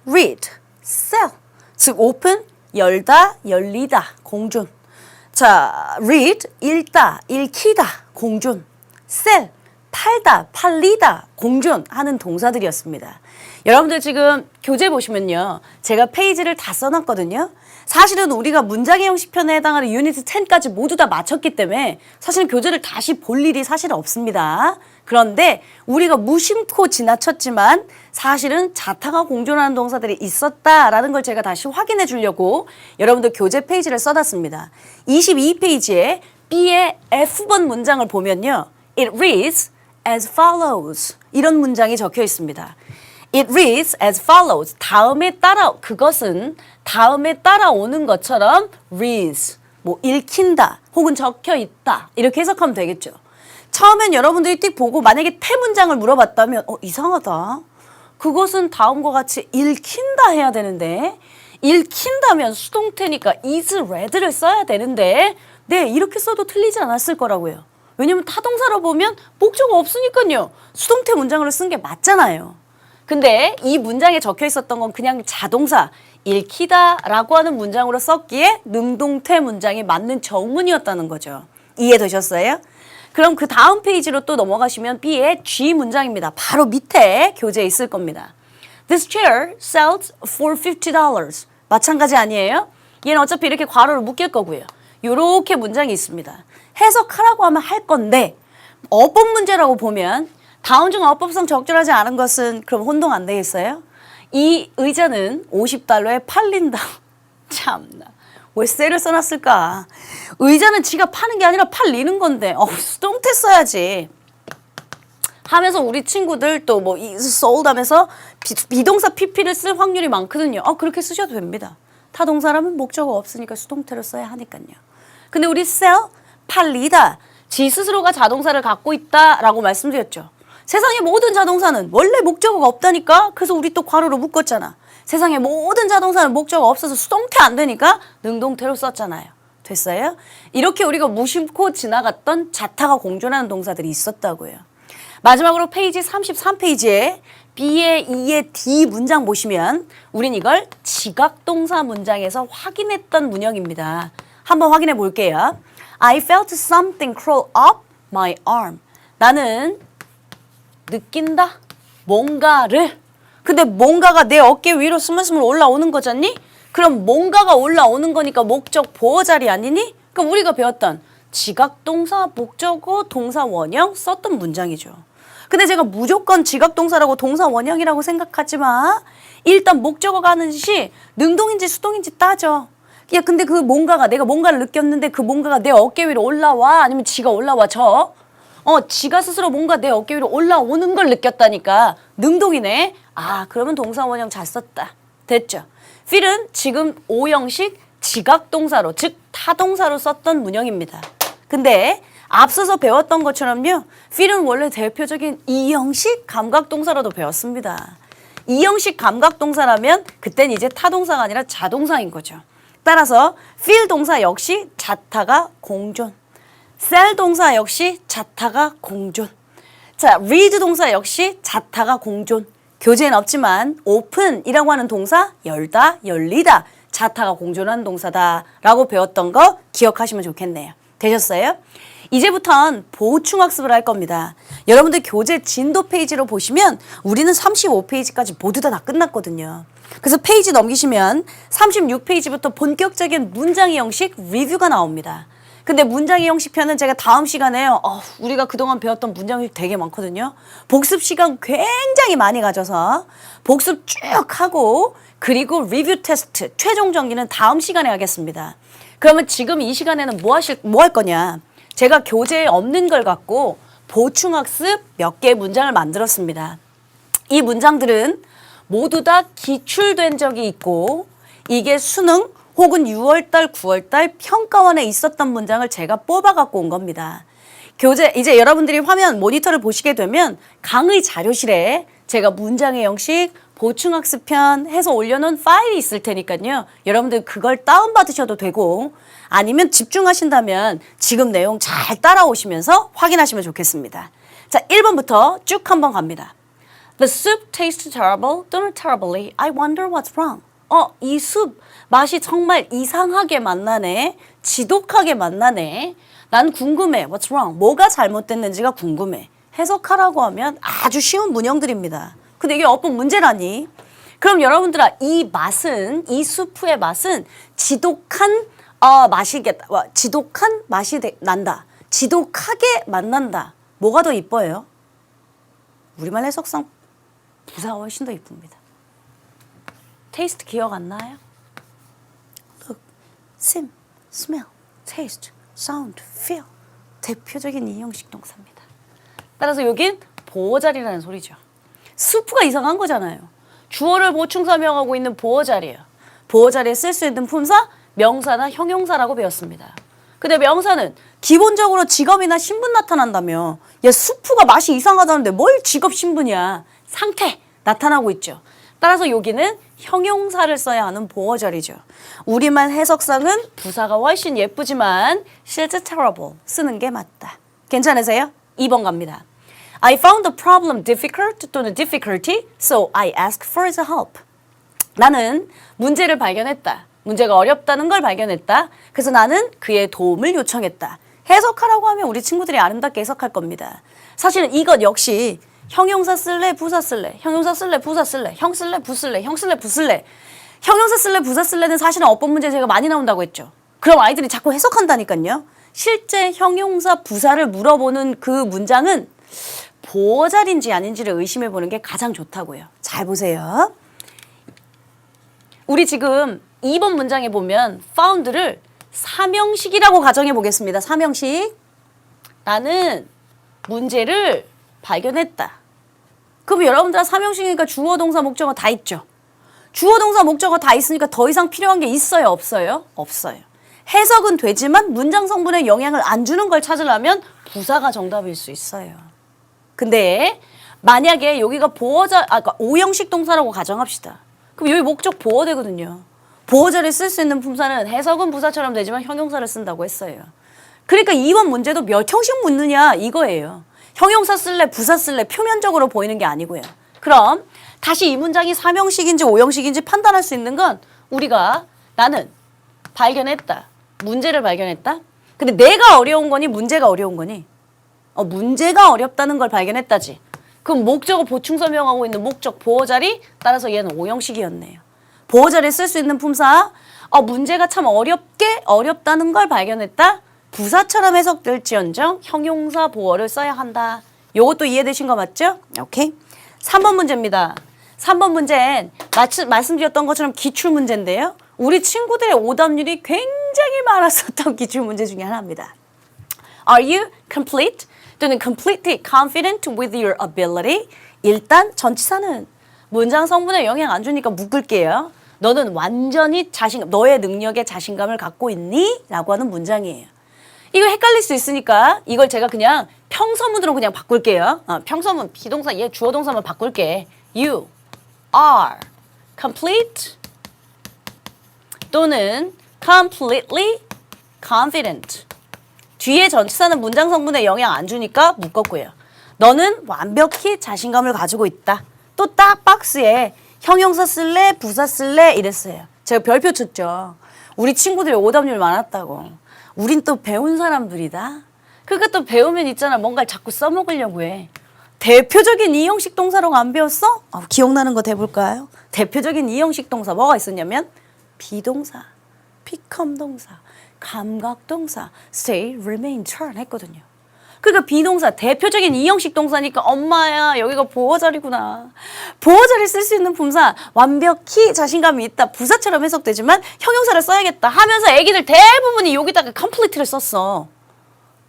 read, sell. 즉 open, 열다, 열리다, 공존. 자, read, 읽다, 읽히다, 공존. sell, 팔다, 팔리다, 공존하는 동사들이었습니다. 여러분들 지금 교재 보시면요. 제가 페이지를 다 써놨거든요. 사실은 우리가 문장의 형식편에 해당하는 유니트 10까지 모두 다 마쳤기 때문에 사실은 교재를 다시 볼 일이 사실은 없습니다. 그런데 우리가 무심코 지나쳤지만 사실은 자타가 공존하는 동사들이 있었다라는 걸 제가 다시 확인해 주려고 여러분들 교재 페이지를 써놨습니다. 22페이지에 B의 F번 문장을 보면요. It reads as follows. 이런 문장이 적혀 있습니다. It reads as follows. 그것은 다음에 따라오는 것처럼 reads. 뭐 읽힌다 혹은 적혀 있다. 이렇게 해석하면 되겠죠. 처음엔 여러분들이 띡 보고 만약에 태 문장을 물어봤다면 이상하다. 그것은 다음과 같이 읽힌다 해야 되는데 읽힌다면 수동태니까 is read를 써야 되는데 네, 이렇게 써도 틀리지 않았을 거라고요. 왜냐면 타동사로 보면 목적어 없으니까요. 수동태 문장으로 쓴 게 맞잖아요. 근데 이 문장에 적혀 있었던 건 그냥 자동사, 읽히다 라고 하는 문장으로 썼기에 능동태 문장에 맞는 정문이었다는 거죠. 이해되셨어요? 그럼 그 다음 페이지로 또 넘어가시면 B의 G 문장입니다. 바로 밑에 교재에 있을 겁니다. This chair sells for $50. 마찬가지 아니에요? 얘는 어차피 이렇게 괄호로 묶일 거고요. 요렇게 문장이 있습니다. 해석하라고 하면 할 건데 어법 문제라고 보면 다음 중 어법상 적절하지 않은 것은 그럼 혼동 안 되겠어요? 이 의자는 $50에 팔린다. 참나. 왜 셀을 써놨을까? 의자는 지가 파는 게 아니라 팔리는 건데 수동태 써야지. 하면서 우리 친구들 또 뭐 sold 하면서 비동사 pp를 쓸 확률이 많거든요. 그렇게 쓰셔도 됩니다. 타동사라면 목적어 없으니까 수동태로 써야 하니까요. 근데 우리 sell, 팔리다. 지 스스로가 자동사를 갖고 있다라고 말씀드렸죠. 세상의 모든 자동사는 원래 목적어가 없다니까. 그래서 우리 또 괄호로 묶었잖아. 세상의 모든 자동사는 목적어가 없어서 수동태 안 되니까 능동태로 썼잖아요. 됐어요? 이렇게 우리가 무심코 지나갔던 자타가 공존하는 동사들이 있었다고요. 마지막으로 페이지 33페이지에 B의 E의 D 문장 보시면 우린 이걸 지각동사 문장에서 확인했던 문형입니다. 한번 확인해 볼게요. I felt something crawl up my arm. 나는 느낀다. 뭔가를. 근데 뭔가가 내 어깨 위로 스물스물 올라오는 거잖니? 그럼 뭔가가 올라오는 거니까 목적 보어 자리 아니니? 그럼 우리가 배웠던 지각동사, 목적어, 동사 원형 썼던 문장이죠. 근데 제가 무조건 지각동사라고 동사 원형이라고 생각하지 마. 일단 목적어가 하는 짓이 능동인지 수동인지 따져. 야, 근데 그 뭔가가 내가 뭔가를 느꼈는데 그 뭔가가 내 어깨 위로 올라와? 아니면 지가 올라와 저? 지가 스스로 뭔가 내 어깨 위로 올라오는 걸 느꼈다니까. 능동이네. 그러면 동사 원형 잘 썼다. 됐죠? feel은 지금 오형식 지각동사로, 즉 타동사로 썼던 문형입니다. 근데 앞서서 배웠던 것처럼요. feel은 원래 대표적인 이형식 감각동사로도 배웠습니다. 이형식 감각동사라면 그땐 이제 타동사가 아니라 자동사인 거죠. 따라서 feel 동사 역시 자타가 공존. sell 동사 역시 자타가 공존. 자, read 동사 역시 자타가 공존. 교재엔 없지만 open이라고 하는 동사 열다, 열리다. 자타가 공존하는 동사다라고 배웠던 거 기억하시면 좋겠네요. 되셨어요? 이제부턴 보충학습을 할 겁니다. 여러분들 교재 진도 페이지로 보시면 우리는 35페이지까지 모두 다 끝났거든요. 그래서 페이지 넘기시면 36페이지부터 본격적인 문장의 형식 리뷰가 나옵니다. 근데 문장의 형식 편은 제가 다음 시간에요. 우리가 그동안 배웠던 문장이 되게 많거든요. 복습 시간 굉장히 많이 가져서 복습 쭉 하고 그리고 리뷰 테스트, 최종 정리는 다음 시간에 하겠습니다. 그러면 지금 이 시간에는 뭐 할 거냐? 제가 교재에 없는 걸 갖고 보충학습 몇 개의 문장을 만들었습니다. 이 문장들은 모두 다 기출된 적이 있고 이게 수능 혹은 6월달, 9월달 평가원에 있었던 문장을 제가 뽑아 갖고 온 겁니다. 교재 이제 여러분들이 화면 모니터를 보시게 되면 강의 자료실에 제가 문장의 형식, 보충학습편 해서 올려놓은 파일이 있을 테니까요. 여러분들 그걸 다운받으셔도 되고 아니면 집중하신다면 지금 내용 잘 따라오시면서 확인하시면 좋겠습니다. 자, 1번부터 쭉 한번 갑니다. The soup tastes terrible 또는 terribly. I wonder what's wrong. 이 숲 맛이 정말 이상하게 맛나네. 지독하게 맛나네. 난 궁금해. What's wrong? 뭐가 잘못됐는지가 궁금해. 해석하라고 하면 아주 쉬운 문형들입니다. 근데 이게 어떤 문제라니? 그럼 여러분들아, 이 맛은, 이 수프의 맛은 지독한 맛이겠다. 지독한 맛이 난다. 지독하게 맛난다. 뭐가 더 이뻐요? 우리말 해석상 부사가 훨씬 더 이쁩니다. 테이스트 기억 안 나요? Look, sim, smell, taste, sound, feel. 대표적인 이형식 동사입니다. 따라서 여긴 보어자리라는 소리죠. 수프가 이상한 거잖아요. 주어를 보충 설명하고 있는 보어자리예요. 보어자리에 쓸 수 있는 품사, 명사나 형용사라고 배웠습니다. 근데 명사는 기본적으로 직업이나 신분 나타난다며. 야, 수프가 맛이 이상하다는데 뭘 직업 신분이야. 상태 나타나고 있죠. 따라서 여기는 형용사를 써야 하는 보어자리죠. 우리말 해석상은 부사가 훨씬 예쁘지만 실제 terrible 쓰는 게 맞다. 괜찮으세요? 2번 갑니다. I found the problem difficult 또는 difficulty, so I asked for his help. 나는 문제를 발견했다. 문제가 어렵다는 걸 발견했다. 그래서 나는 그의 도움을 요청했다. 해석하라고 하면 우리 친구들이 아름답게 해석할 겁니다. 사실은 이것 역시 형용사 쓸래, 부사 쓸래, 형용사 쓸래, 부사 쓸래, 형 쓸래, 부 쓸래, 형 쓸래, 부 쓸래. 형용사 쓸래, 부사 쓸래는 사실은 어법 문제 제가 많이 나온다고 했죠. 그럼 아이들이 자꾸 해석한다니까요. 실제 형용사, 부사를 물어보는 그 문장은 보어자리인지 아닌지를 의심해보는 게 가장 좋다고요. 잘 보세요. 우리 지금 2번 문장에 보면 found를 삼형식이라고 가정해 보겠습니다. 삼형식. 나는 문제를 발견했다. 그럼 여러분들 삼형식이니까 주어, 동사, 목적어 다 있죠. 주어, 동사, 목적어 다 있으니까 더 이상 필요한 게 있어요? 없어요? 없어요. 해석은 되지만 문장 성분에 영향을 안 주는 걸 찾으려면 부사가 정답일 수 있어요. 근데 만약에 여기가 그러니까 오형식 동사라고 가정합시다. 그럼 여기 목적 보어되거든요. 보어자를 쓸 수 있는 품사는 해석은 부사처럼 되지만 형용사를 쓴다고 했어요. 그러니까 이번 문제도 몇 형식 묻느냐 이거예요. 형용사 쓸래, 부사 쓸래 표면적으로 보이는 게 아니고요. 그럼 다시 이 문장이 삼형식인지 오형식인지 판단할 수 있는 건 우리가 나는 발견했다. 문제를 발견했다. 근데 내가 어려운 거니 문제가 어려운 거니? 문제가 어렵다는 걸 발견했다지. 그럼 목적어 보충 설명하고 있는 목적 보어자리 따라서 얘는 오형식이었네요. 보어자리에 쓸 수 있는 품사 문제가 참 어렵다는 걸 발견했다. 부사처럼 해석될지언정 형용사 보어를 써야 한다. 요것도 이해되신 거 맞죠? 오케이. 3번 문제입니다. 3번 문제는 말씀드렸던 것처럼 기출문제인데요. 우리 친구들의 오답률이 굉장히 많았었던 기출문제 중에 하나입니다. Are you complete? 또는 completely confident with your ability? 일단 전치사는 문장 성분에 영향 안 주니까 묶을게요. 너는 완전히 너의 능력에 자신감을 갖고 있니? 라고 하는 문장이에요. 이거 헷갈릴 수 있으니까 이걸 제가 그냥 평서문으로 그냥 바꿀게요. 평서문 비동사 얘 주어 동사만 바꿀게. You are complete 또는 completely confident. 뒤에 전치사는 문장 성분에 영향 안 주니까 묶었고요. 너는 완벽히 자신감을 가지고 있다. 또 딱 박스에 형용사 쓸래, 부사 쓸래 이랬어요. 제가 별표 쳤죠. 우리 친구들이 오답률 많았다고. 우린 또 배운 사람들이다. 그러니까 또 배우면 있잖아. 뭔가를 자꾸 써먹으려고 해. 대표적인 이형식 동사라고 안 배웠어? 기억나는 거 대볼까요? 대표적인 이형식 동사 뭐가 있었냐면 비동사, become 동사, 감각 동사, stay, remain, turn 했거든요. 그러니까 비동사, 대표적인 이형식 동사니까 엄마야 여기가 보어자리구나. 보어자리 쓸 수 있는 품사 완벽히 자신감이 있다. 부사처럼 해석되지만 형용사를 써야겠다 하면서 애기들 대부분이 여기다가 complete를 썼어.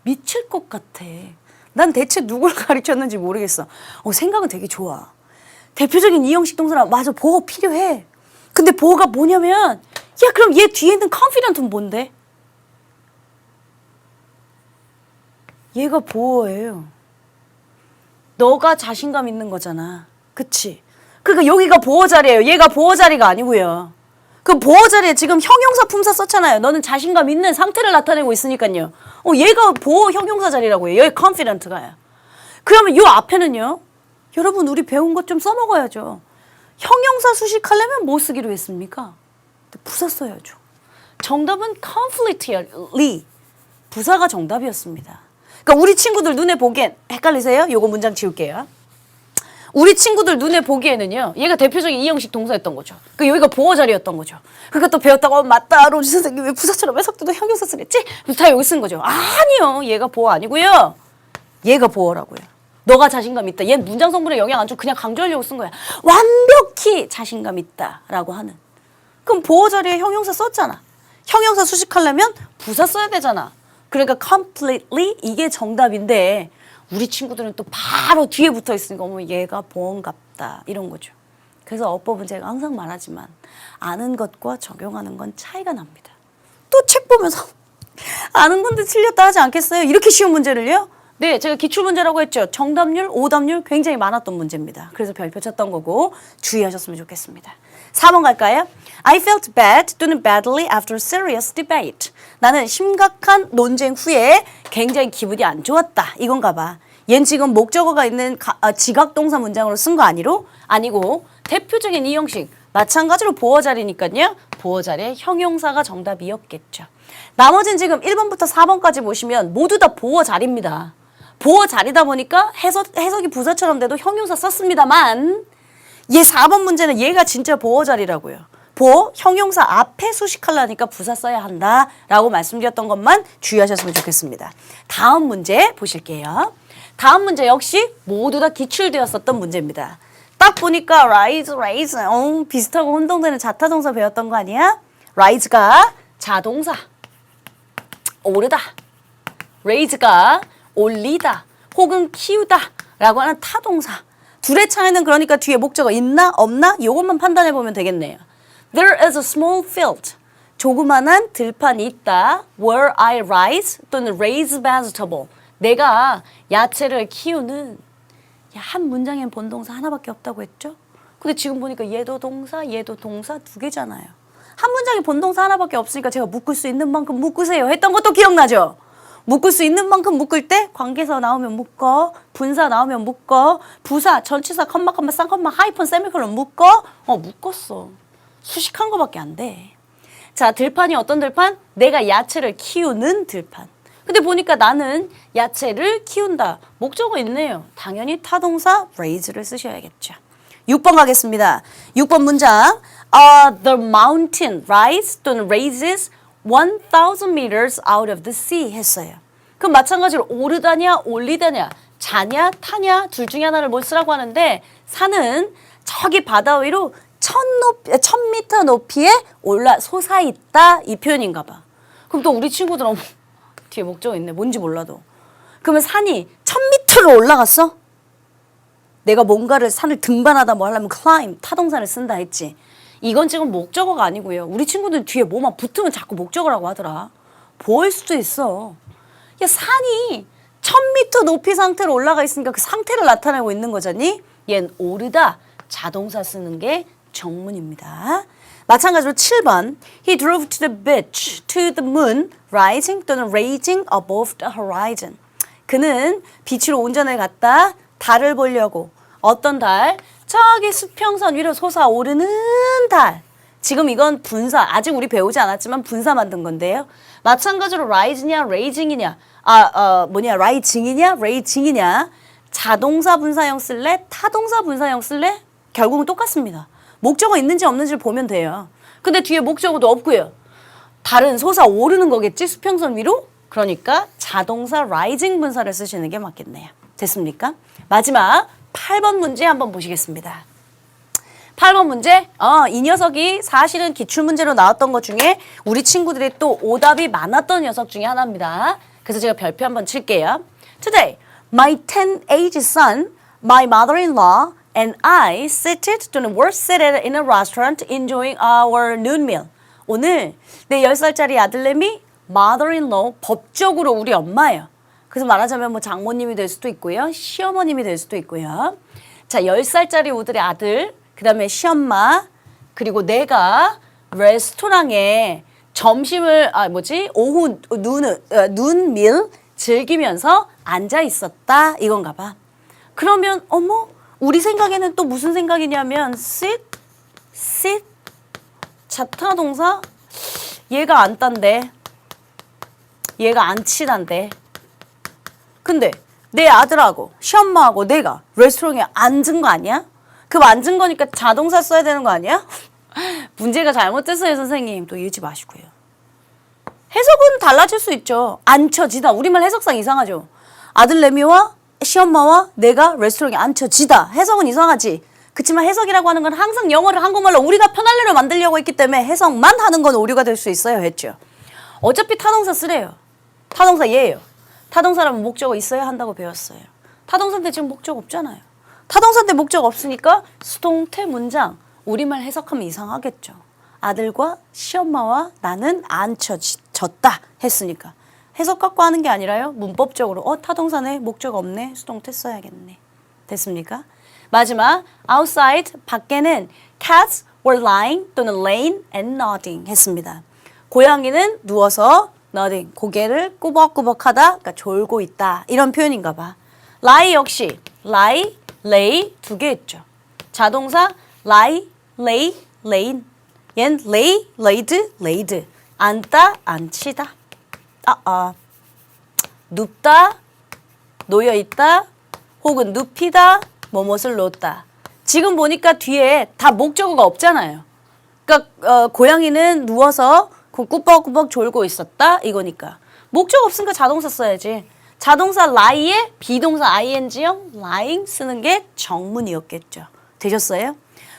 미칠 것 같아. 난 대체 누굴 가르쳤는지 모르겠어. 생각은 되게 좋아. 대표적인 이형식 동사라 맞아 보어 필요해. 근데 보어가 뭐냐면 야 그럼 얘 뒤에 있는 confident는 뭔데? 얘가 보어예요. 너가 자신감 있는 거잖아. 그치? 그러니까 여기가 보어자리예요. 얘가 보어자리가 아니고요. 그 보어자리에 지금 형용사 품사 썼잖아요. 너는 자신감 있는 상태를 나타내고 있으니까요. 얘가 보어 형용사 자리라고요. 여기 confident가요. 그러면 요 앞에는요. 여러분 우리 배운 것 좀 써먹어야죠. 형용사 수식하려면 뭐 쓰기로 했습니까? 부사 써야죠. 정답은 completely. 부사가 정답이었습니다. 그러니까 우리 친구들 눈에 보기엔 헷갈리세요? 요거 문장 지울게요. 우리 친구들 눈에 보기에는요. 얘가 대표적인 이형식 동사였던 거죠. 그러니까 여기가 보어 자리였던 거죠. 그러니까 또 배웠다고 맞다. 로즈 선생님 왜 부사처럼 해석돼도 형용사 쓰랬지? 다 여기 쓴 거죠. 아니요. 얘가 보어 아니고요. 얘가 보어라고요. 너가 자신감 있다. 얘는 문장 성분에 영향 안 주고 그냥 강조하려고 쓴 거야. 완벽히 자신감 있다라고 하는. 그럼 보어 자리에 형용사 썼잖아. 형용사 수식하려면 부사 써야 되잖아. 그러니까 completely 이게 정답인데 우리 친구들은 또 바로 뒤에 붙어 있으니까 얘가 보어인갑다 이런 거죠. 그래서 어법은 제가 항상 말하지만 아는 것과 적용하는 건 차이가 납니다. 또 책 보면서 아는 건데 틀렸다 하지 않겠어요? 이렇게 쉬운 문제를요? 네, 제가 기출문제라고 했죠. 정답률, 오답률 굉장히 많았던 문제입니다. 그래서 별표 쳤던 거고 주의하셨으면 좋겠습니다. 4번 갈까요? I felt bad 또는 badly after serious debate. 나는 심각한 논쟁 후에 굉장히 기분이 안 좋았다. 이건가 봐. 얜 지금 목적어가 있는 지각동사 문장으로 쓴 거 아니고 대표적인 이형식 마찬가지로 보어 자리니까요. 보어 자리에 형용사가 정답이었겠죠. 나머지는 지금 1번부터 4번까지 보시면 모두 다 보어 자리입니다. 보어 자리다 보니까 해석이 부사처럼 돼도 형용사 썼습니다만 얘 4번 문제는 얘가 진짜 보어 자리라고요. 보어, 형용사 앞에 수식하려니까 부사 써야 한다라고 말씀드렸던 것만 주의하셨으면 좋겠습니다. 다음 문제 보실게요. 다음 문제 역시 모두 다 기출되었었던 문제입니다. 딱 보니까 rise, 비슷하고 혼동되는 자타동사 배웠던 거 아니야? rise가 자동사, 오르다. raise가 올리다 혹은 키우다 라고 하는 타동사. 둘의 차이는 그러니까 뒤에 목적어 있나 없나 이것만 판단해 보면 되겠네요. There is a small field. 조그만한 들판이 있다. Where I rise 또는 raise vegetable. 내가 야채를 키우는. 한 문장엔 본동사 하나밖에 없다고 했죠? 근데 지금 보니까 얘도 동사 두 개잖아요. 한 문장에 본동사 하나밖에 없으니까 제가 묶을 수 있는 만큼 묶으세요 했던 것도 기억나죠? 묶을 수 있는 만큼 묶을 때 관계사 나오면 묶어, 분사 나오면 묶어, 부사, 전치사, 컴마, 쌍컴마, 하이픈, 세미콜론 묶어? 묶었어. 수식한 거밖에 안 돼. 자, 들판이 어떤 들판? 내가 야채를 키우는 들판. 근데 보니까 나는 야채를 키운다. 목적어 있네요. 당연히 타동사 raise를 쓰셔야겠죠. 6번 가겠습니다. 6번 문장. The mountain rise 또는 raises 1,000 meters out of the sea 했어요. 그럼 마찬가지로 오르다냐 올리다냐 자냐 타냐 둘 중에 하나를 뭘 쓰라고 하는데 산은 저기 바다 위로 1,000m 높이에 솟아있다 이 표현인가 봐. 그럼 또 우리 친구들은 뒤에 목적어 있네. 뭔지 몰라도. 그러면 산이 1,000m로 올라갔어? 내가 뭔가를 산을 등반하다 뭐 하려면 climb 타동사를 쓴다 했지. 이건 지금 목적어가 아니고요. 우리 친구들 뒤에 뭐만 붙으면 자꾸 목적어라고 하더라. 보일 수도 있어. 야, 산이 1,000m 높이 상태로 올라가 있으니까 그 상태를 나타내고 있는 거잖니? 얜 오르다 자동사 쓰는 게 정문입니다. 마찬가지로 7번. He drove to the beach, to the moon, rising 또는 raging above the horizon. 그는 비치로 운전을 갔다 달을 보려고. 어떤 달? 저기 수평선 위로 솟아오르는 달. 지금 이건 분사. 아직 우리 배우지 않았지만 분사 만든 건데요. 마찬가지로 rise냐, raging이냐. rising이냐, raging이냐. 자동사 분사형 쓸래? 타동사 분사형 쓸래? 결국은 똑같습니다. 목적어 있는지 없는지를 보면 돼요. 근데 뒤에 목적어도 없고요. 달은 솟아오르는 거겠지? 수평선 위로? 그러니까 자동사 rising 분사를 쓰시는 게 맞겠네요. 됐습니까? 마지막 8번 문제 한번 보시겠습니다. 8번 문제. 이 녀석이 사실은 기출문제로 나왔던 것 중에 우리 친구들이 또 오답이 많았던 녀석 중에 하나입니다. 그래서 제가 별표 한번 칠게요. Today, my 10-age son, my mother-in-law, and I seated 또는 were seated in a restaurant enjoying our noon meal. 오늘 내 10살짜리 아들내미 mother-in-law, 법적으로 우리 엄마예요. 그래서 말하자면 뭐 장모님이 될 수도 있고요. 시어머님이 될 수도 있고요. 자, 10살짜리 우리의 아들, 그 다음에 시엄마, 그리고 내가 레스토랑에 점심을, 오후 눈밀 즐기면서 앉아 있었다. 이건가 봐. 그러면, 우리 생각에는 또 무슨 생각이냐면, sit, 자타동사, 얘가 앉단데, 얘가 앉히단데. 근데 내 아들하고 시엄마하고 내가 레스토랑에 앉은 거 아니야? 그럼 앉은 거니까 자동사 써야 되는 거 아니야? 문제가 잘못됐어요, 선생님. 또 이러지 마시고요. 해석은 달라질 수 있죠. 앉혀지다. 우리말 해석상 이상하죠. 아들내미와 시엄마와 내가 레스토랑에 앉혀지다. 해석은 이상하지. 그렇지만 해석이라고 하는 건 항상 영어를 한국말로 우리가 편할래로 만들려고 했기 때문에 해석만 하는 건 오류가 될 수 있어요 했죠. 어차피 타동사 쓰래요. 타동사 얘예요. 타동사라면 목적어 있어야 한다고 배웠어요. 타동사인데 지금 목적 없잖아요. 타동사인데 목적 없으니까 수동태 문장 우리말 해석하면 이상하겠죠. 아들과 시엄마와 나는 앉혀졌다 했으니까. 해석 갖고 하는 게 아니라요. 문법적으로 타동사네 목적 없네 수동태 써야겠네. 됐습니까? 마지막 outside 밖에는 cats were lying 또는 laying and nodding 했습니다. 고양이는 누워서 nodding, 고개를 꾸벅꾸벅하다, 그러니까 졸고 있다. 이런 표현인가 봐. lie 역시 lie, lay 두 개 있죠. 자동사 lie, lay, laying. 얜 lay, laid, laid. 앉다, 앉히다. 눕다, 놓여있다, 혹은 눕히다, 뭐뭇을 놓다. 지금 보니까 뒤에 다 목적어가 없잖아요. 그러니까 고양이는 누워서 꾸벅꾸벅 졸고 있었다 이거니까. 목적 없으니까 자동사 써야지. 자동사 lie에 비동사 ing형 lying 쓰는 게 정문이었겠죠. 되셨어요?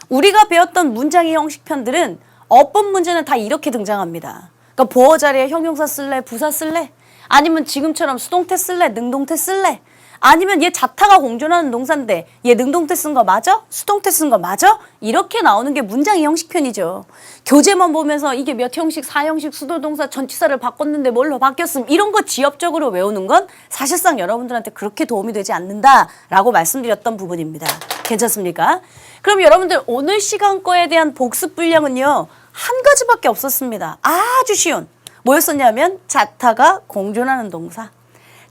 우리가 배웠던 문장의 형식편들은 어법 문제는 다 이렇게 등장합니다. 그러니까 보어 자리에 형용사 쓸래? 부사 쓸래? 아니면 지금처럼 수동태 쓸래? 능동태 쓸래? 아니면 얘 자타가 공존하는 동사인데 얘 능동태 쓴 거 맞아? 수동태 쓴 거 맞아? 이렇게 나오는 게 문장의 형식편이죠. 교재만 보면서 이게 몇 형식, 사형식, 수도동사, 전치사를 바꿨는데 뭘로 바뀌었음 이런 거 지엽적으로 외우는 건 사실상 여러분들한테 그렇게 도움이 되지 않는다라고 말씀드렸던 부분입니다. 괜찮습니까? 그럼 여러분들 오늘 시간 거에 대한 복습 분량은요. 한 가지밖에 없었습니다. 아주 쉬운. 뭐였었냐면 자타가 공존하는 동사.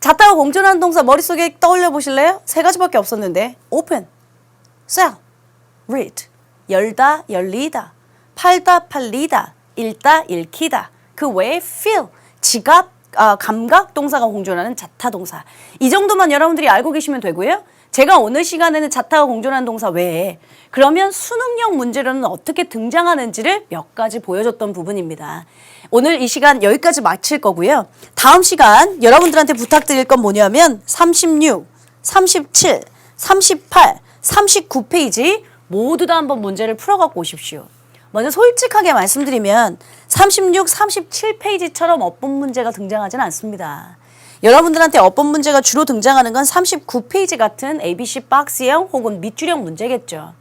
자타가 공존하는 동사 머릿속에 떠올려 보실래요? 세 가지밖에 없었는데 open, sell, read, 열다, 열리다, 팔다, 팔리다, 읽다, 읽히다. 그 외에 feel, 지각, 감각 동사가 공존하는 자타 동사. 이 정도만 여러분들이 알고 계시면 되고요. 제가 오늘 시간에는 자타가 공존하는 동사 외에 그러면 수능형 문제로는 어떻게 등장하는지를 몇 가지 보여줬던 부분입니다. 오늘 이 시간 여기까지 마칠 거고요. 다음 시간 여러분들한테 부탁드릴 건 뭐냐면 36, 37, 38, 39페이지 모두 다 한번 문제를 풀어갖고 오십시오. 먼저 솔직하게 말씀드리면 36, 37페이지처럼 어법 문제가 등장하지는 않습니다. 여러분들한테 어법 문제가 주로 등장하는 건 39페이지 같은 ABC 박스형 혹은 밑줄형 문제겠죠.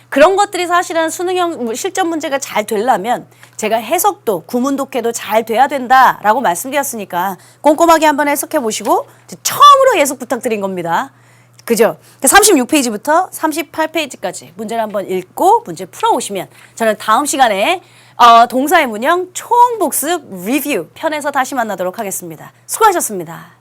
그런 것들이 사실은 수능형 실전 문제가 잘 되려면 제가 해석도 구문 독해도 잘 돼야 된다라고 말씀드렸으니까 꼼꼼하게 한번 해석해 보시고 처음으로 예속 부탁드린 겁니다. 그죠? 36페이지부터 38페이지까지 문제를 한번 읽고 문제 풀어오시면 저는 다음 시간에 동사의 문형 총복습 리뷰 편에서 다시 만나도록 하겠습니다. 수고하셨습니다.